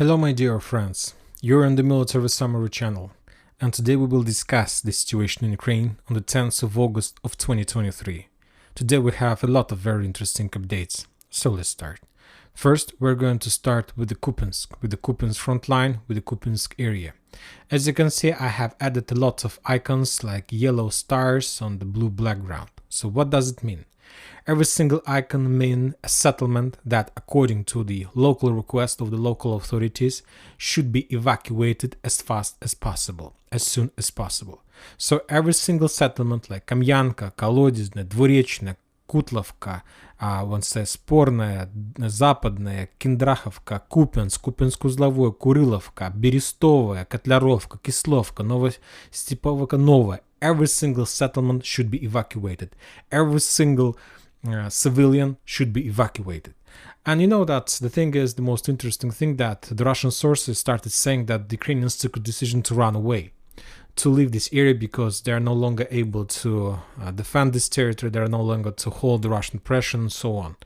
Hello my dear friends, you're on the Military Summary channel, and today we will discuss the situation in Ukraine on the 10th of August of 2023. Today we have a lot of very interesting updates, so let's start. First, we're going to start with the Kupyansk front line, with the Kupyansk area. As you can see, I have added a lot of icons like yellow stars on the blue background. So what does it mean? Every single icon means a settlement that, according to the local request of the local authorities, should be evacuated as fast as possible, as soon as possible. So every single settlement like Kamyanka, Kolodezhne, Dvorechne, Kutlovka, Спорная, Западная, Киндраховка, Купянск, Купянск-Узловой, Куриловка, Берестовая, Котляровка, Кисловка, Новостеповка, Новая. Every single settlement should be evacuated. Every single civilian should be evacuated. And you know that the thing is, the most interesting thing, that the Russian sources started saying that the Ukrainians took a decision to run away, to leave this area because they are no longer able to defend this territory, they are no longer to hold the Russian pressure and so on.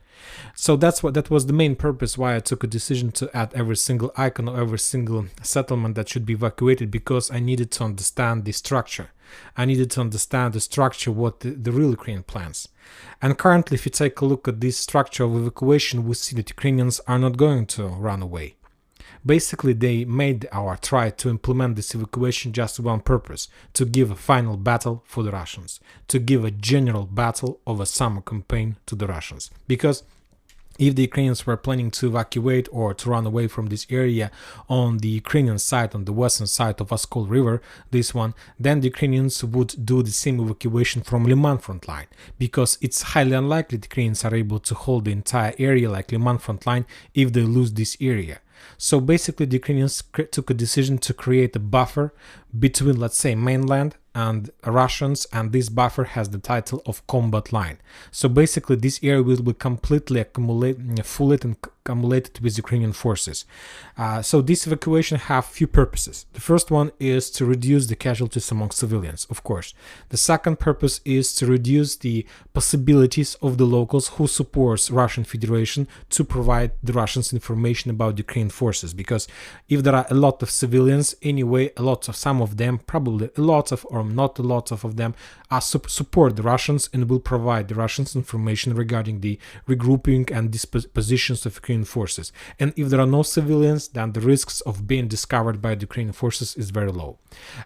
So that was the main purpose why I took a decision to add every single icon or every single settlement that should be evacuated, because I needed to understand the structure. I needed to understand the structure, what the real Ukraine plans. And currently, if you take a look at this structure of evacuation, we see that Ukrainians are not going to run away. Basically, they made or tried to implement this evacuation just one purpose: to give a final battle for the Russians, to give a general battle of a summer campaign to the Russians. Because if the Ukrainians were planning to evacuate or to run away from this area on the Ukrainian side, on the western side of Oskol River, this one, then the Ukrainians would do the same evacuation from Liman front line, because it's highly unlikely the Ukrainians are able to hold the entire area like Liman front line if they lose this area. So basically, the Ukrainians took a decision to create a buffer between, let's say, mainland and Russians, and this buffer has the title of combat line. So basically, this area will be completely full and accumulated with Ukrainian forces. So this evacuation have few purposes. The first one is to reduce the casualties among civilians, of course. The second purpose is to reduce the possibilities of the locals who supports Russian Federation to provide the Russians information about Ukrainian forces, because if there are a lot of civilians, anyway, some of them, probably a lot of, or not a lot of them, support the Russians and will provide the Russians information regarding the regrouping and dispositions of Ukrainian forces. And if there are no civilians, then the risks of being discovered by the Ukrainian forces is very low.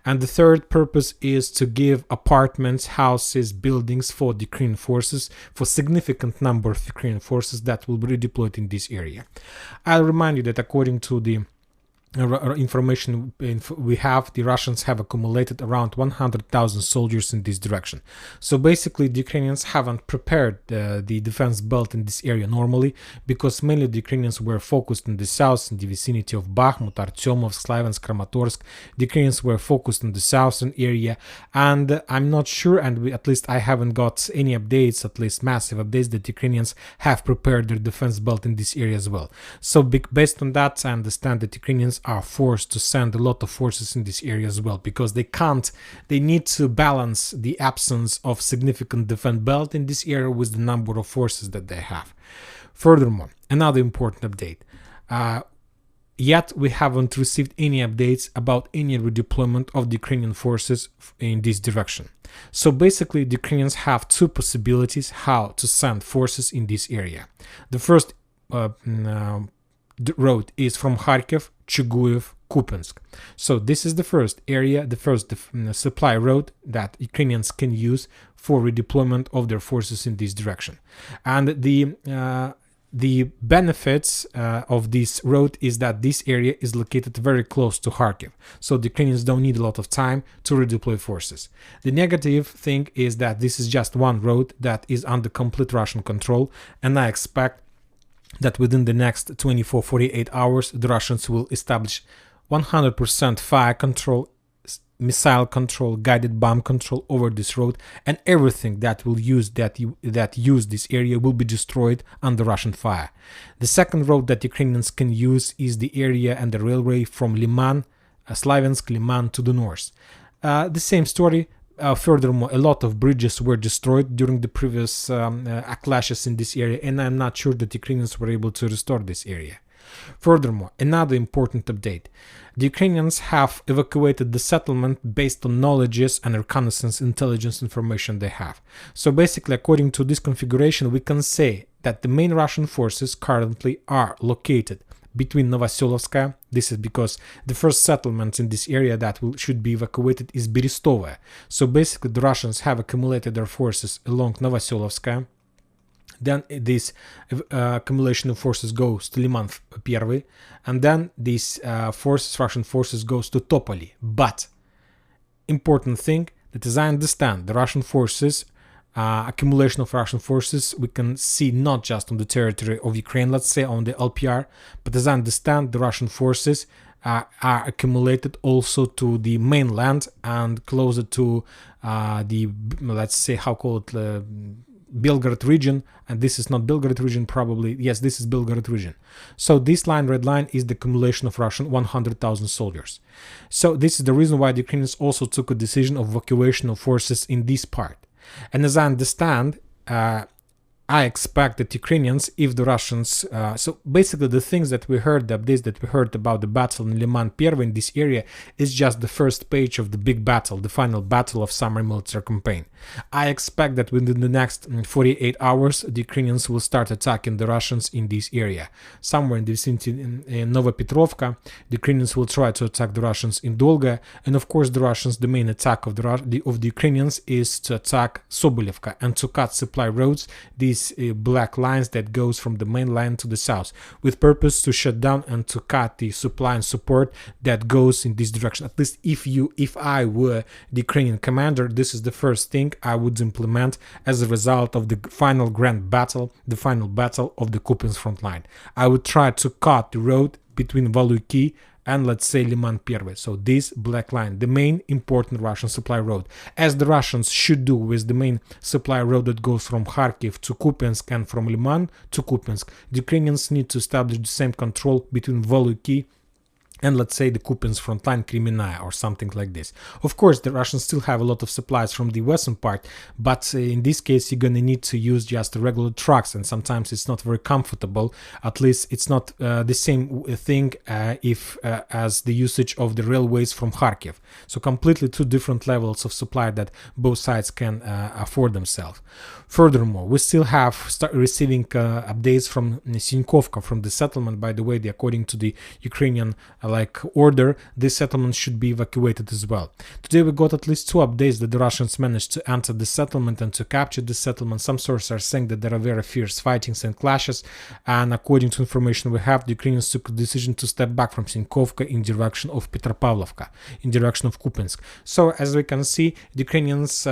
And the third purpose is to give apartments, houses, buildings for the Ukrainian forces, for significant number of Ukrainian forces that will be redeployed in this area. I'll remind you that according to the information we have, the Russians have accumulated around 100,000 soldiers in this direction. So basically, the Ukrainians haven't prepared the defense belt in this area normally, because mainly the Ukrainians were focused in the south, in the vicinity of Bakhmut, Artyomovsk, Slaviansk, Kramatorsk. The Ukrainians were focused in the southern area, and I'm not sure, and at least I haven't got any updates, at least massive updates, that the Ukrainians have prepared their defense belt in this area as well. So based on that, I understand that Ukrainians are forced to send a lot of forces in this area as well, because they need to balance the absence of significant defense belt in this area with the number of forces that they have. Furthermore, another important update. Yet we haven't received any updates about any redeployment of the Ukrainian forces in this direction. So basically, the Ukrainians have two possibilities how to send forces in this area. The first road is from Kharkiv, Chuguyev, Kupyansk. So this is the first area, the first supply road that Ukrainians can use for redeployment of their forces in this direction. And the benefits of this road is that this area is located very close to Kharkiv, so the Ukrainians don't need a lot of time to redeploy forces. The negative thing is that this is just one road that is under complete Russian control, and I expect that within the next 24-48 hours, the Russians will establish 100% fire control, missile control, guided bomb control over this road, and everything that will use this area will be destroyed under Russian fire. The second road that Ukrainians can use is the area and the railway from Liman, Slaviansk, Liman to the north. The same story. Furthermore, a lot of bridges were destroyed during the previous clashes in this area, and I'm not sure that Ukrainians were able to restore this area. Furthermore, another important update. The Ukrainians have evacuated the settlement based on knowledges and reconnaissance intelligence information they have. So basically, according to this configuration, we can say that the main Russian forces currently are located between Novoselovskaya. This is because the first settlement in this area that should be evacuated is Berestova. So basically, the Russians have accumulated their forces along Novoselovskaya. Then this accumulation of forces goes to Liman I, and then these Russian forces goes to Topoli. But important thing that, as I understand, the Russian forces, accumulation of Russian forces, we can see not just on the territory of Ukraine, let's say on the LPR, but as I understand, the Russian forces are accumulated also to the mainland and closer to the, let's say, how call it, Belgorod region, and this is not Belgorod region probably, yes, this is Belgorod region. So this line, red line, is the accumulation of Russian 100,000 soldiers. So this is the reason why the Ukrainians also took a decision of evacuation of forces in this part. And as I understand, I expect that Ukrainians, if the Russians, so basically the things that we heard, the updates that we heard about the battle in Liman I in this area is just the first page of the big battle, the final battle of summer military campaign. I expect that within the next 48 hours, the Ukrainians will start attacking the Russians in this area. Somewhere in the vicinity in Novopetrovka, the Ukrainians will try to attack the Russians in Dolga, and of course the Russians, the main attack of the Ukrainians is to attack Sobolevka and to cut supply roads, these black lines that goes from the mainland to the south, with purpose to shut down and to cut the supply and support that goes in this direction. At least if I were the Ukrainian commander, this is the first thing I would implement as a result of the final grand battle, the final battle of the Kupyansk front line. I would try to cut the road between Valuki and, let's say, Liman I. So this black line, the main important Russian supply road, as the Russians should do with the main supply road that goes from Kharkiv to Kupyansk and from Liman to Kupyansk. The Ukrainians need to establish the same control between Valuki and, let's say, the Kupyansk front line, Kremenaya, or something like this. Of course, the Russians still have a lot of supplies from the western part, but in this case, you're gonna need to use just the regular trucks, and sometimes it's not very comfortable. At least it's not the same thing as the usage of the railways from Kharkiv. So completely two different levels of supply that both sides can afford themselves. Furthermore, we still have receiving updates from Sinkovka, from the settlement. By the way, according to the Ukrainian order, this settlement should be evacuated as well. Today we got at least two updates that the Russians managed to enter the settlement and to capture the settlement. Some sources are saying that there are very fierce fightings and clashes, and according to information we have, the Ukrainians took a decision to step back from Sinkovka in direction of Petropavlovka, in direction of Kupyansk. So as we can see, the Ukrainians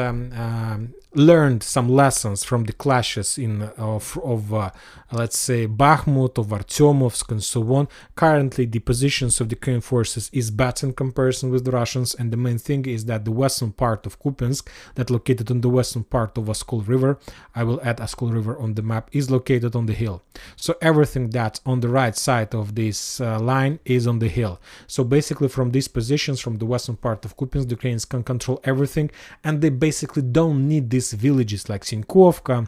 learned some lessons from the clashes of let's say, Bakhmut, of Artyomovsk, and so on. Currently, the positions of the Ukrainian forces is better in comparison with the Russians, and the main thing is that the western part of Kupyansk, that located on the western part of Oskol River, I will add Oskol River on the map, is located on the hill. So everything that on the right side of this line is on the hill. So basically, from these positions, from the western part of Kupyansk, the Ukrainians can control everything, and they basically don't need these villages like Sinkovka,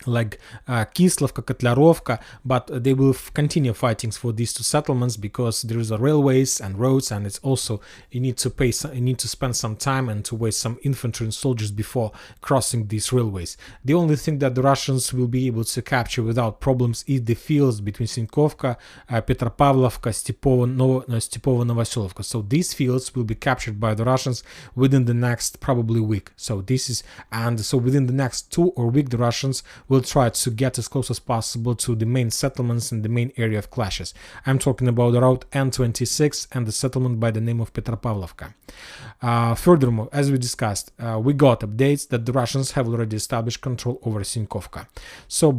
like Kislovka, Kotlarovka, but they will continue fighting for these two settlements because there is a railways and roads, and it's also you need to spend some time and to waste some infantry and soldiers before crossing these railways. The only thing that the Russians will be able to capture without problems is the fields between Sinkovka, Petropavlovka, Stepovo, Novoselovka. So these fields will be captured by the Russians within the next probably week. So within the next 2 or week, the Russians will try to get as close as possible to the main settlements and the main area of clashes. I'm talking about the route N26 and the settlement by the name of Petropavlovka. Furthermore, as we discussed, we got updates that the Russians have already established control over Sinkovka.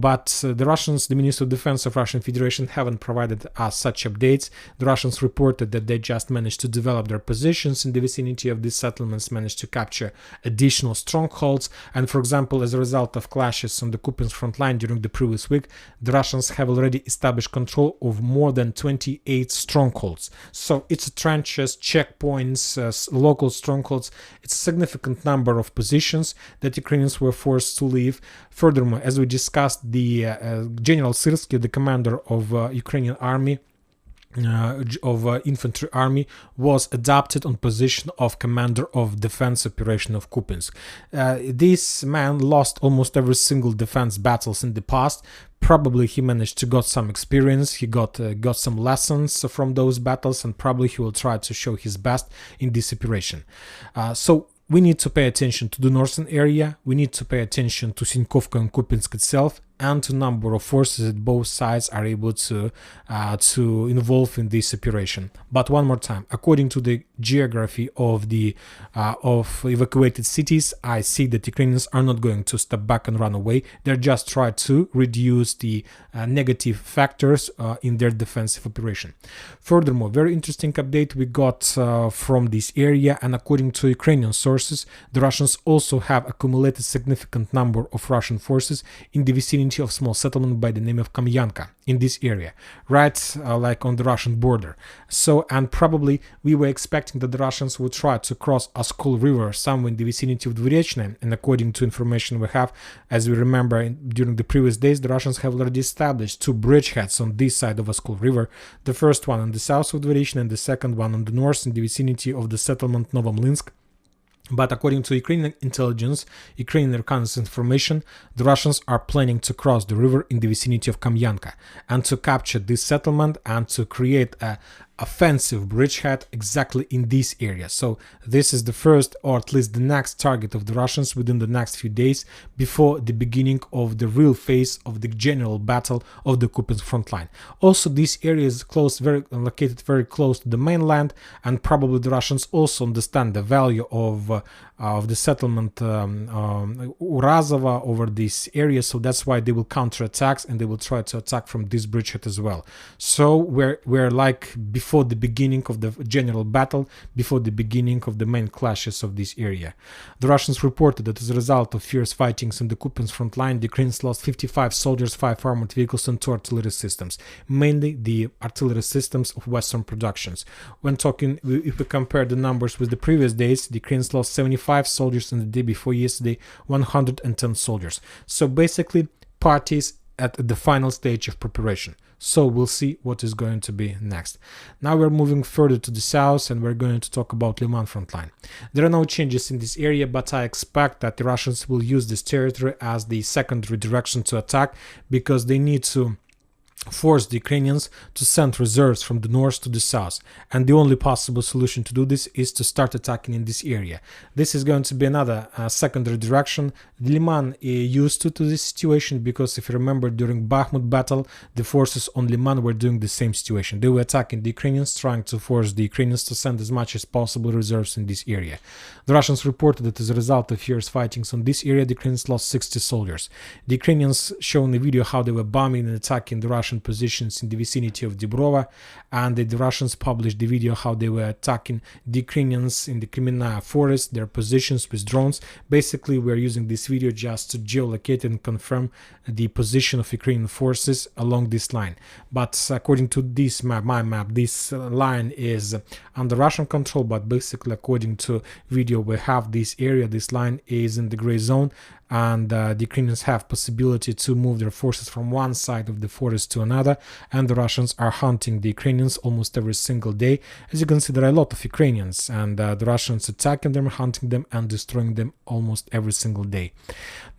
But the Russians, the Minister of Defense of Russian Federation, haven't provided us such updates. The Russians reported that they just managed to develop their positions in the vicinity of these settlements, managed to capture additional strongholds, and for example, as a result of clashes on the Kupyansk front line during the previous week, the Russians have already established control of more than 28 strongholds. So it's trenches, checkpoints, local strongholds. It's a significant number of positions that Ukrainians were forced to leave. Furthermore, as we discussed, the General Syrsky, the commander of Ukrainian army, infantry army was adopted on position of commander of defense operation of Kupyansk. This man lost almost every single defense battles in the past. Probably he managed to got some experience, he got some lessons from those battles, and probably he will try to show his best in this operation. So we need to pay attention to the northern area, we need to pay attention to Sinkovka and Kupyansk itself, and to number of forces that both sides are able to involve in this operation. But one more time, according to the geography of the of evacuated cities, I see that Ukrainians are not going to step back and run away. They're just trying to reduce the negative factors in their defensive operation. Furthermore, very interesting update we got from this area, and according to Ukrainian sources, the Russians also have accumulated significant number of Russian forces in the vicinity of small settlement by the name of Kamyanka in this area, right like on the Russian border. So, and probably we were expecting that the Russians would try to cross Oskol River somewhere in the vicinity of Dvorechny, and according to information we have, as we remember during the previous days, the Russians have already established two bridgeheads on this side of Oskol River, the first one on the south of Dvorechny and the second one on the north in the vicinity of the settlement Novomlinsk. But according to Ukrainian intelligence, Ukrainian reconnaissance information, the Russians are planning to cross the river in the vicinity of Kamyanka and to capture this settlement and to create a offensive bridgehead exactly in this area. So this is the first, or at least the next target of the Russians within the next few days before the beginning of the real phase of the general battle of the Kupyansk front line. Also, this area is located very close to the mainland, and probably the Russians also understand the value of the settlement Urazova over this area, so that's why they will counterattack and they will try to attack from this bridgehead as well. So we're like before the beginning of the general battle, before the beginning of the main clashes of this area. The Russians reported that as a result of fierce fightings in the Kupyansk front line, the Ukrainians lost 55 soldiers, 5 armored vehicles and 2 artillery systems, mainly the artillery systems of Western productions. When talking, if we compare the numbers with the previous days, the Ukrainians lost 75 soldiers in the day before yesterday, 110 soldiers. So basically, parties at the final stage of preparation. So we'll see what is going to be next. Now we're moving further to the south, and we're going to talk about Liman front line. There are no changes in this area, but I expect that the Russians will use this territory as the secondary direction to attack, because they need to force the Ukrainians to send reserves from the north to the south, and the only possible solution to do this is to start attacking in this area. This is going to be another secondary direction. Liman used to this situation, because if you remember, during Bakhmut battle, the forces on Liman were doing the same situation. They were attacking the Ukrainians, trying to force the Ukrainians to send as much as possible reserves in this area. The Russians reported that as a result of fierce fightings on this area, the Ukrainians lost 60 soldiers. The Ukrainians shown a video how they were bombing and attacking the Russian positions in the vicinity of Dibrova, and the Russians published the video how they were attacking the Ukrainians in the Kremenaya forest, their positions with drones. Basically, we're using this video just to geolocate and confirm the position of Ukrainian forces along this line. But according to this map, my map, this line is under Russian control, but basically according to video we have this area, this line is in the gray zone, and the Ukrainians have possibility to move their forces from one side of the forest to another, and the Russians are hunting the Ukrainians almost every single day. As you can see, there are a lot of Ukrainians, and the Russians attacking them, hunting them, and destroying them almost every single day.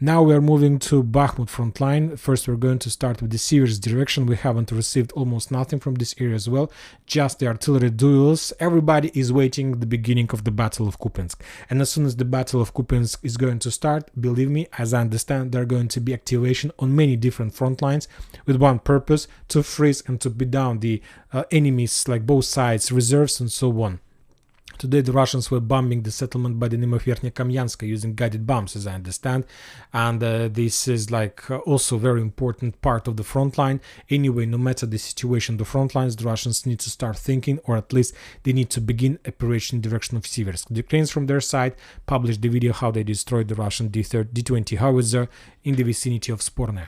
Now we are moving to Bakhmut front line. First, we're going to start with the Sivers direction. We haven't received almost nothing from this area as well, just the artillery duels. Everybody is waiting the beginning of the Battle of Kupyansk, and as soon as the Battle of Kupyansk is going to start, believe me, as I understand, there are going to be activation on many different front lines with one purpose: to freeze and to beat down the enemies, like both sides, reserves and so on. Today the Russians were bombing the settlement by the name of Verkhnya Kamyanska using guided bombs, as I understand, and this is like also very important part of the front line. Anyway, no matter the situation, the front lines, the Russians need to start thinking, or at least they need to begin operation in the direction of Siversk. The Ukrainians from their side published the video how they destroyed the Russian D-20 howitzer in the vicinity of Sporne.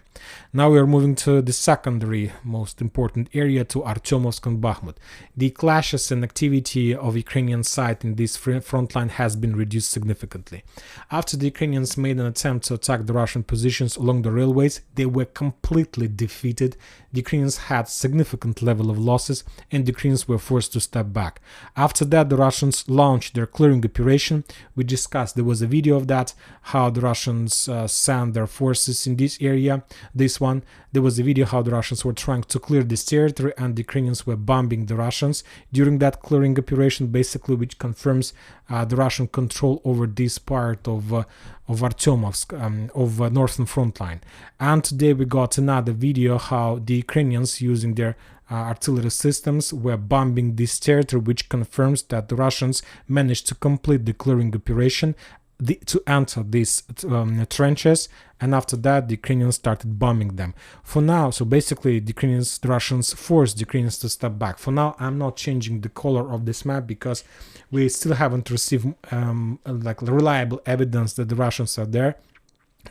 Now we are moving to the secondary most important area, to Artyomovsk and Bakhmut. The clashes and activity of Ukrainian side in this front line has been reduced significantly. After the Ukrainians made an attempt to attack the Russian positions along the railways, they were completely defeated. The Ukrainians had significant level of losses and the Ukrainians were forced to step back. After that, the Russians launched their clearing operation. We discussed, there was a video of that, how the Russians sent their forces in this area. This one, there was a video how the Russians were trying to clear this territory and the Ukrainians were bombing the Russians during that clearing operation, basically, which confirms the Russian control over this part of Artyomovsk, of northern front line. And today we got another video how the Ukrainians, using their artillery systems, were bombing this territory, which confirms that the Russians managed to complete the clearing operation, to enter these trenches, and after that the Ukrainians started bombing them. For now, so basically the Russians forced the Ukrainians to step back. For now, I'm not changing the color of this map because we still haven't received like reliable evidence that the Russians are there,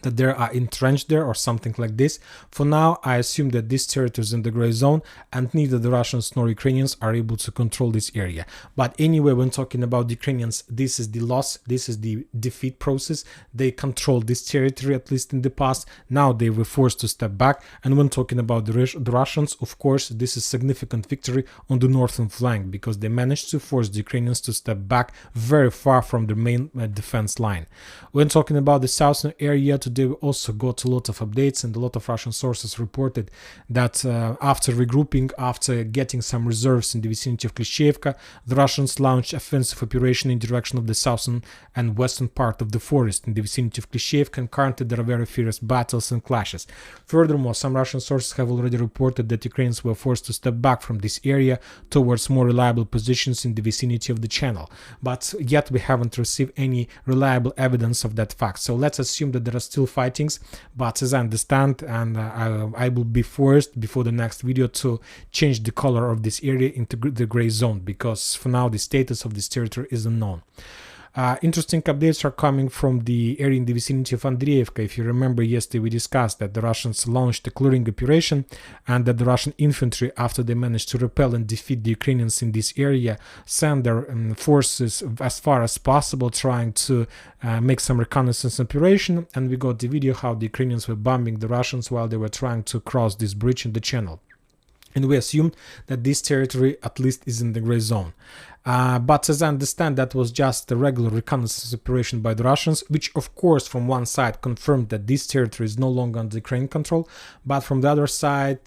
that they are entrenched there or something like this. For now, I assume that this territory is in the gray zone and neither the Russians nor Ukrainians are able to control this area. But anyway, when talking about the Ukrainians, this is the loss, this is the defeat process. They controlled this territory, at least in the past. Now they were forced to step back. And when talking about the Russians, of course, this is significant victory on the northern flank because they managed to force the Ukrainians to step back very far from the main defense line. When talking about the southern area, today we also got a lot of updates and a lot of Russian sources reported that after regrouping, after getting some reserves in the vicinity of Klishchiivka, the Russians launched offensive operation in direction of the southern and western part of the forest in the vicinity of Klishchiivka, and currently there are very fierce battles and clashes. Furthermore, some Russian sources have already reported that Ukrainians were forced to step back from this area towards more reliable positions in the vicinity of the channel, but yet we haven't received any reliable evidence of that fact. So let's assume that there are still fightings, but as I understand, and I will be forced before the next video to change the color of this area into the gray zone, because for now the status of this territory is unknown. Interesting updates are coming from the area in the vicinity of Andreevka. If you remember, yesterday we discussed that the Russians launched a clearing operation and that the Russian infantry, after they managed to repel and defeat the Ukrainians in this area, sent their forces as far as possible, trying to make some reconnaissance operation. And we got the video how the Ukrainians were bombing the Russians while they were trying to cross this bridge in the channel. And we assumed that this territory at least is in the gray zone. But as I understand, that was just a regular reconnaissance operation by the Russians, which of course from one side confirmed that this territory is no longer under Ukrainian control, but from the other side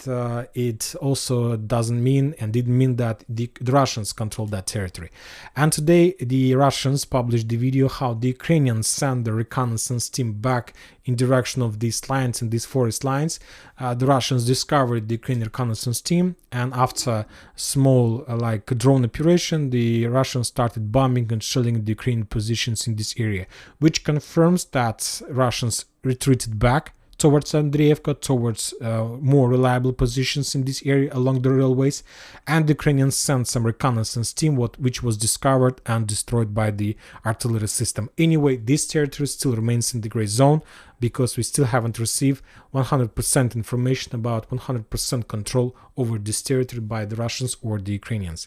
it also doesn't mean and didn't mean that the Russians control that territory. And today the Russians published the video how the Ukrainians sent the reconnaissance team back in direction of these lines and these forest lines. The Russians discovered the Ukrainian reconnaissance team, and after small like drone operation, the Russians started bombing and shelling the Ukrainian positions in this area, which confirms that Russians retreated back towards Andreevka, towards more reliable positions in this area along the railways, and the Ukrainians sent some reconnaissance team which was discovered and destroyed by the artillery system. Anyway, this territory still remains in the gray zone because we still haven't received 100% information about 100% control over this territory by the Russians or the Ukrainians.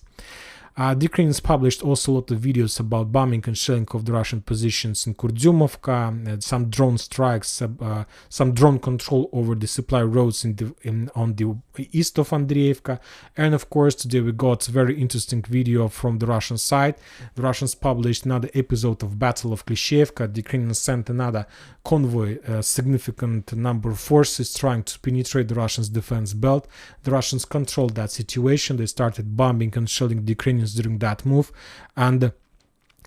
The Ukrainians published also a lot of videos about bombing and shelling of the Russian positions in Kurdyumovka, some drone strikes, some drone control over the supply roads on the east of Andreevka, and of course today we got a very interesting video from the Russian side. The Russians published another episode of Battle of Klishchiivka. The Ukrainians sent another convoy, a significant number of forces trying to penetrate the Russians' defense belt. The Russians controlled that situation. They started bombing and shelling the Ukrainians during that move, and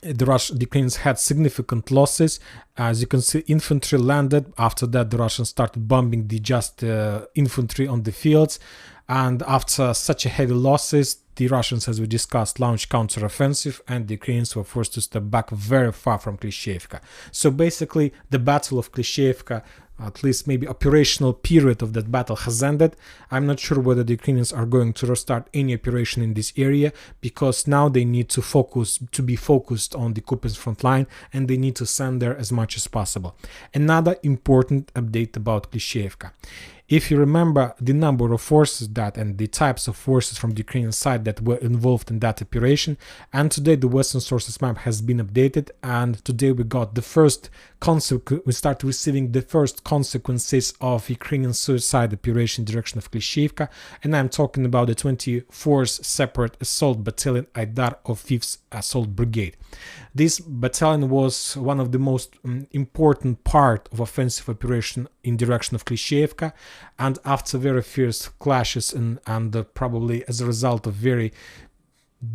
the Ukrainians had significant losses. As you can see, infantry landed. After that, the Russians started bombing the infantry on the fields. And after such a heavy losses, the Russians, as we discussed, launched counteroffensive, and the Ukrainians were forced to step back very far from Klishchiivka. So basically, the Battle of Klishchiivka, at least maybe operational period of that battle, has ended. I'm not sure whether the Ukrainians are going to restart any operation in this area, because now they need to be focused on the Kupyansk front line, and they need to send there as much as possible. Another important update about Klishchiivka. If you remember the number of forces and the types of forces from the Ukrainian side that were involved in that operation, and today the Western sources map has been updated, and today we got the first we start receiving the first consequences of Ukrainian suicide operation in direction of Klishchiivka, and I'm talking about the 24th Separate Assault Battalion Aidar of 5th Assault Brigade. This battalion was one of the most important part of offensive operation in direction of Klishchiivka, and after very fierce clashes and probably as a result of very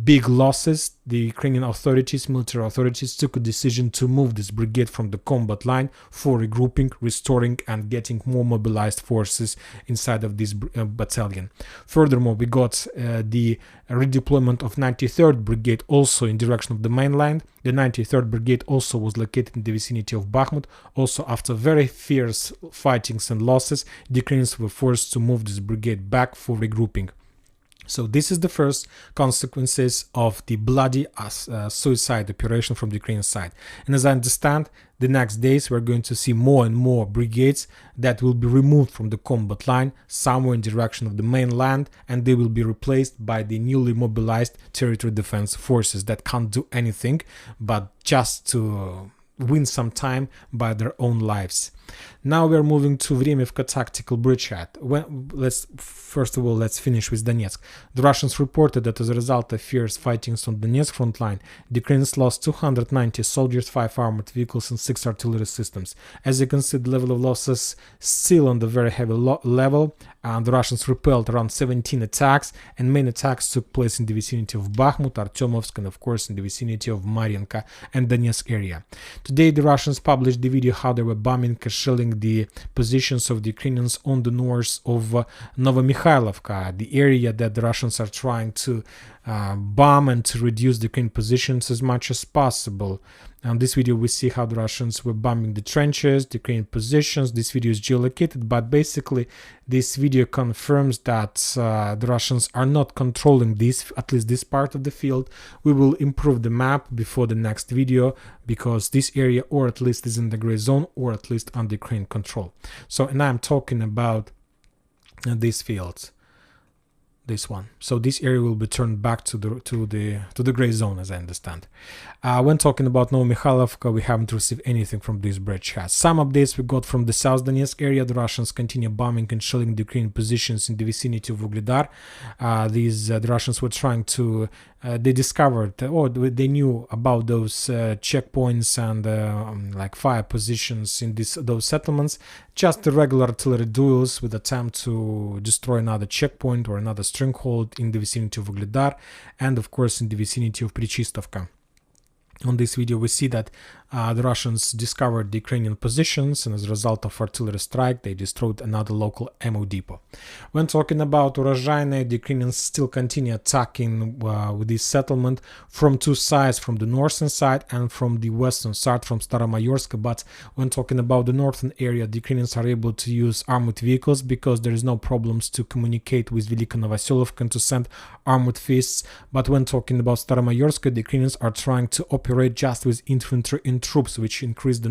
big losses, the Ukrainian authorities, military authorities, took a decision to move this brigade from the combat line for regrouping, restoring, and getting more mobilized forces inside of this battalion. Furthermore, we got the redeployment of 93rd Brigade also in direction of the mainland. The 93rd Brigade also was located in the vicinity of Bakhmut. Also, after very fierce fightings and losses, the Ukrainians were forced to move this brigade back for regrouping. So this is the first consequences of the bloody suicide operation from the Ukrainian side. And as I understand, the next days we're going to see more and more brigades that will be removed from the combat line somewhere in direction of the mainland, and they will be replaced by the newly mobilized territorial defense forces that can't do anything but just to win some time by their own lives. Now we are moving to Vremivka tactical bridgehead. First of all, let's finish with Donetsk. The Russians reported that as a result of fierce fightings on the Donetsk front line, the Ukrainians lost 290 soldiers, 5 armored vehicles, and 6 artillery systems. As you can see, the level of losses still on the very heavy level, and the Russians repelled around 17 attacks, and main attacks took place in the vicinity of Bakhmut, Artyomovsk, and of course in the vicinity of Mariinka and Donetsk area. Today, the Russians published the video how they were bombing and shelling the positions of the Ukrainians on the north of Novomikhailivka, the area that the Russians are trying to bomb and to reduce the Ukrainian positions as much as possible. In this video, we see how the Russians were bombing the trenches, the Ukrainian positions. This video is geolocated, but basically this video confirms that the Russians are not controlling this, at least this part of the field. We will improve the map before the next video, because this area, or at least, is in the gray zone, or at least under Ukrainian control. So, and I'm talking about these fields. This one. So this area will be turned back to the gray zone, as I understand. When talking about Novomikhailivka, we haven't received anything from this bridgehead. Some updates we got from the South Donetsk area. The Russians continue bombing and shelling the Ukrainian positions in the vicinity of Ugledar. The Russians were trying to they discovered, or they knew about those checkpoints and like fire positions in those settlements. Just the regular artillery duels with attempt to destroy another checkpoint or another stronghold in the vicinity of Ugledar, and of course in the vicinity of Prichistovka. On this video, we see that the Russians discovered the Ukrainian positions, and as a result of artillery strike, they destroyed another local ammo depot. When talking about Urozhaine, the Ukrainians still continue attacking with this settlement from two sides, from the northern side and from the western side, from Staromayorsk. But when talking about the northern area, the Ukrainians are able to use armored vehicles because there is no problems to communicate with Velika Novoselovka and to send armored fists. But when talking about Staromayorsk, the Ukrainians are trying to operate just with infantry and troops, which increase the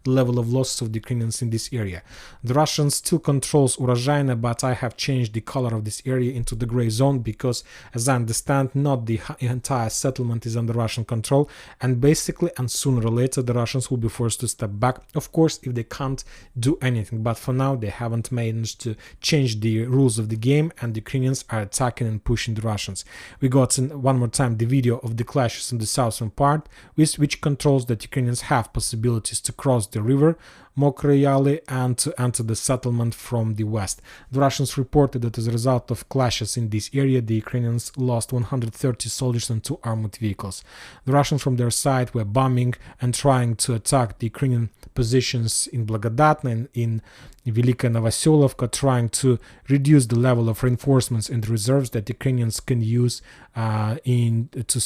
level of losses of the Ukrainians in this area. The Russians still controls Urozhaine, but I have changed the color of this area into the gray zone because, as I understand, not the entire settlement is under Russian control, and basically, and sooner or later, the Russians will be forced to step back, of course, if they can't do anything. But for now, they haven't managed to change the rules of the game, and the Ukrainians are attacking and pushing the Russians. We got one more time the video of the clashes in the southern part, which controls that Ukrainians have possibilities to cross the river Mokroyali and to enter the settlement from the west. The Russians reported that as a result of clashes in this area, the Ukrainians lost 130 soldiers and 2 armored vehicles. The Russians from their side were bombing and trying to attack the Ukrainian positions in Blagodatna and in Velika Novoselovka, trying to reduce the level of reinforcements and reserves that Ukrainians can use to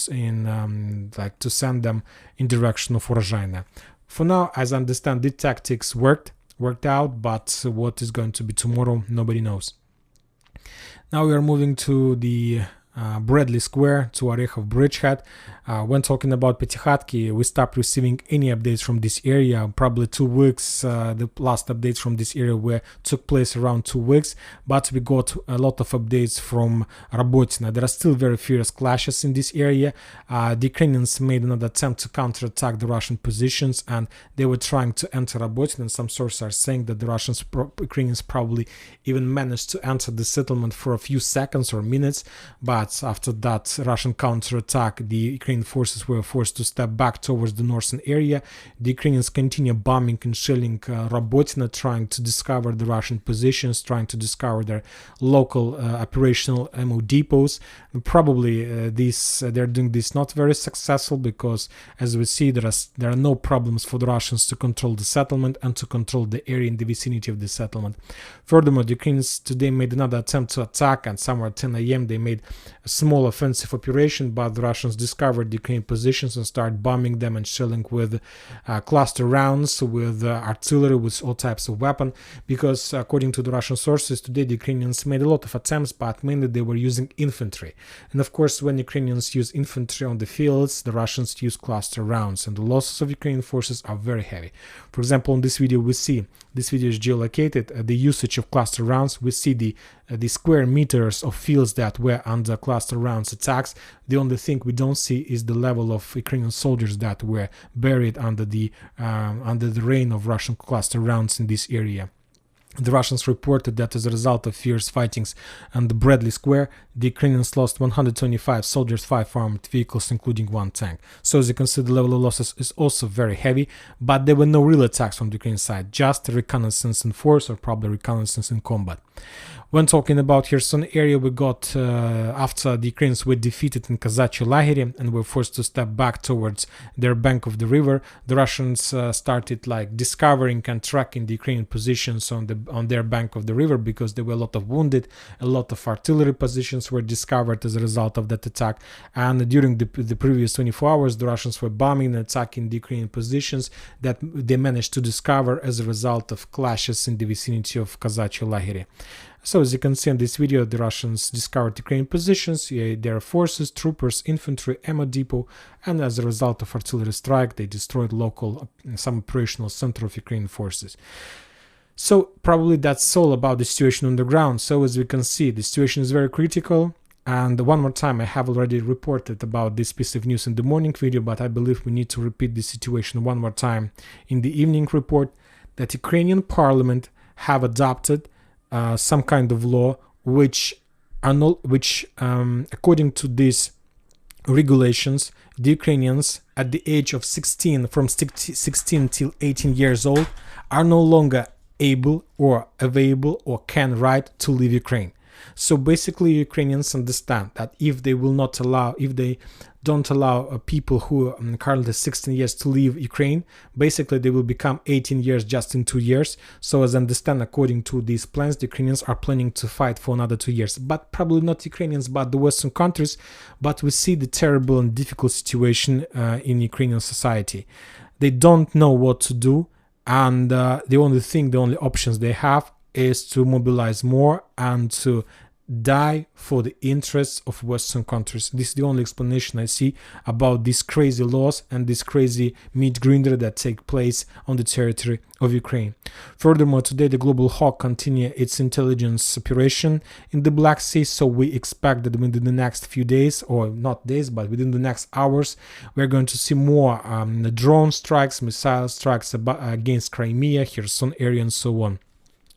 send them in direction of Urozhaina. For now, as I understand, the tactics worked out, but what is going to be tomorrow, nobody knows. Now we are moving to the Bradley Square, to Orekhov Bridgehead. When talking about Petykhatki, we stopped receiving any updates from this area, probably 2 weeks. The last updates from this area took place around 2 weeks, but we got a lot of updates from Rabotina. There are still very fierce clashes in this area. The Ukrainians made another attempt to counterattack the Russian positions, and they were trying to enter Rabotina, and some sources are saying that the Ukrainians probably even managed to enter the settlement for a few seconds or minutes, but after that Russian counterattack, the Ukrainian forces were forced to step back towards the northern area. The Ukrainians continue bombing and shelling Rabotina, trying to discover the Russian positions, trying to discover their local operational ammo depots. And probably they're doing this not very successful, because as we see, there are no problems for the Russians to control the settlement and to control the area in the vicinity of the settlement. Furthermore, the Ukrainians today made another attempt to attack, and somewhere at 10 a.m. they made a small offensive operation, but the Russians discovered the Ukrainian positions and started bombing them and shelling with cluster rounds, with artillery, with all types of weapon, because according to the Russian sources today, the Ukrainians made a lot of attempts, but mainly they were using infantry. And of course, when Ukrainians use infantry on the fields, the Russians use cluster rounds, and the losses of Ukrainian forces are very heavy. For example, in this video we see, this video is geolocated, the usage of cluster rounds. We see the square meters of fields that were under cluster rounds attacks. The only thing we don't see is the level of Ukrainian soldiers that were buried under the rain of Russian cluster rounds in this area. The Russians reported that as a result of fierce fightings on the Bradley Square, the Ukrainians lost 125 soldiers, 5 armored vehicles, including 1 tank. So as you can see, the level of losses is also very heavy, but there were no real attacks from the Ukrainian side, just reconnaissance in force, or probably reconnaissance in combat. When talking about Kherson area, we got, after the Ukrainians were defeated in Kazachye Lagery and were forced to step back towards their bank of the river, the Russians started discovering and tracking the Ukrainian positions on their bank of the river, because there were a lot of wounded, a lot of artillery positions were discovered as a result of that attack. And during the previous 24 hours, the Russians were bombing and attacking the Ukrainian positions that they managed to discover as a result of clashes in the vicinity of Kazachye Lagery. So as you can see in this video, the Russians discovered Ukrainian positions, their forces, troopers, infantry, ammo depot, and as a result of artillery strike, they destroyed some operational center of Ukrainian forces. So probably that's all about the situation on the ground. So as we can see, the situation is very critical. And one more time, I have already reported about this piece of news in the morning video, but I believe we need to repeat the situation one more time in the evening report, that Ukrainian parliament have adopted some kind of law which according to these regulations, the Ukrainians at the age of 16, from 16 till 18 years old, are no longer able or available or can right to leave Ukraine. So basically, Ukrainians understand that if they don't allow people who are currently 16 years to leave Ukraine, basically they will become 18 years just in 2 years. So as I understand, according to these plans, the Ukrainians are planning to fight for another 2 years, but probably not Ukrainians, but the Western countries. But we see the terrible and difficult situation in Ukrainian society. They don't know what to do, and the only options they have is to mobilize more and to die for the interests of Western countries. This is the only explanation I see about these crazy laws and this crazy meat grinder that take place on the territory of Ukraine. Furthermore, today the Global Hawk continue its intelligence operation in the Black Sea, so we expect that within the next few days, or not days, but within the next hours, we're going to see more drone strikes, missile strikes against Crimea, Kherson area, and so on.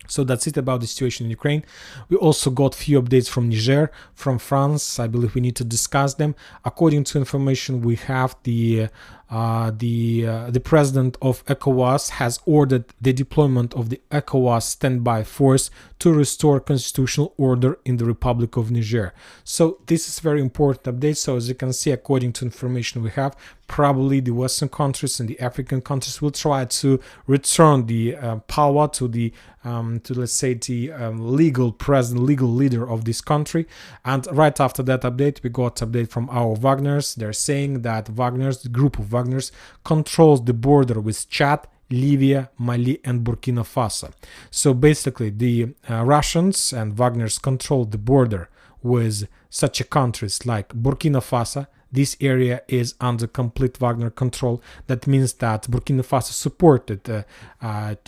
So that's it about the situation in Ukraine. We also got few updates from Niger, from France. I believe we need to discuss them. According to information we have, the the president of ECOWAS has ordered the deployment of the ECOWAS standby force to restore constitutional order in the Republic of Niger. So this is very important update. So as you can see, according to information we have, probably the Western countries and the African countries will try to return the power to the to, let's say, the legal president, legal leader of this country. And right after that update, we got update from our Wagners. They're saying that Wagners, the group of Wagners, controls the border with Chad, Libya, Mali, and Burkina Faso. So basically, the Russians and Wagners control the border with such countries like Burkina Faso. This area is under complete Wagner control. That means that Burkina Faso supported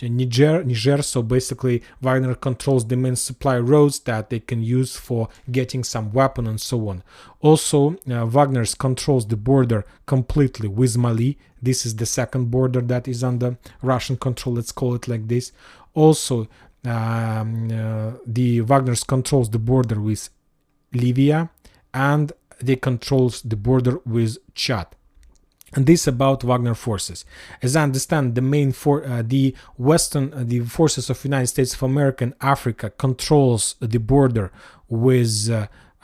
Niger. So basically, Wagner controls the main supply roads that they can use for getting some weapon and so on. Also, Wagner controls the border completely with Mali. This is the second border that is under Russian control. Let's call it like this. Also, the Wagner controls the border with Libya, and they controls the border with Chad. And this about Wagner forces. As I understand, the main the forces of United States of America and Africa controls the border with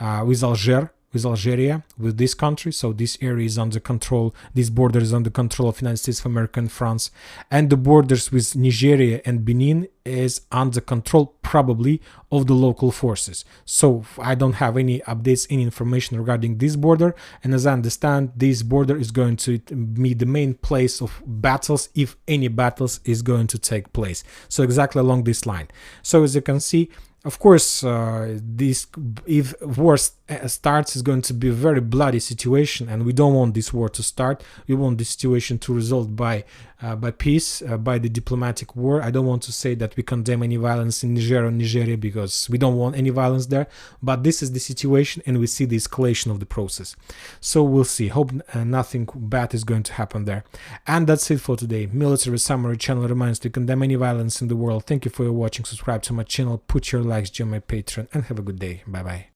Algeria, with this country. So this area is under control, this border is under control of United States of America and France. And the borders with Nigeria and Benin is under control probably of the local forces. So I don't have any updates, any information regarding this border. And as I understand, this border is going to be the main place of battles, if any battles is going to take place. So exactly along this line. So as you can see, of course, if war starts, is going to be a very bloody situation, and we don't want this war to start. We want this situation to result by peace, by the diplomatic war. I don't want to say that we condemn any violence in Niger or Nigeria, because we don't want any violence there. But this is the situation, and we see the escalation of the process. So we'll see. Hope nothing bad is going to happen there. And that's it for today. Military Summary channel reminds to condemn any violence in the world. Thank you for your watching. Subscribe to my channel. Put your likes, join my Patreon, and have a good day. Bye bye.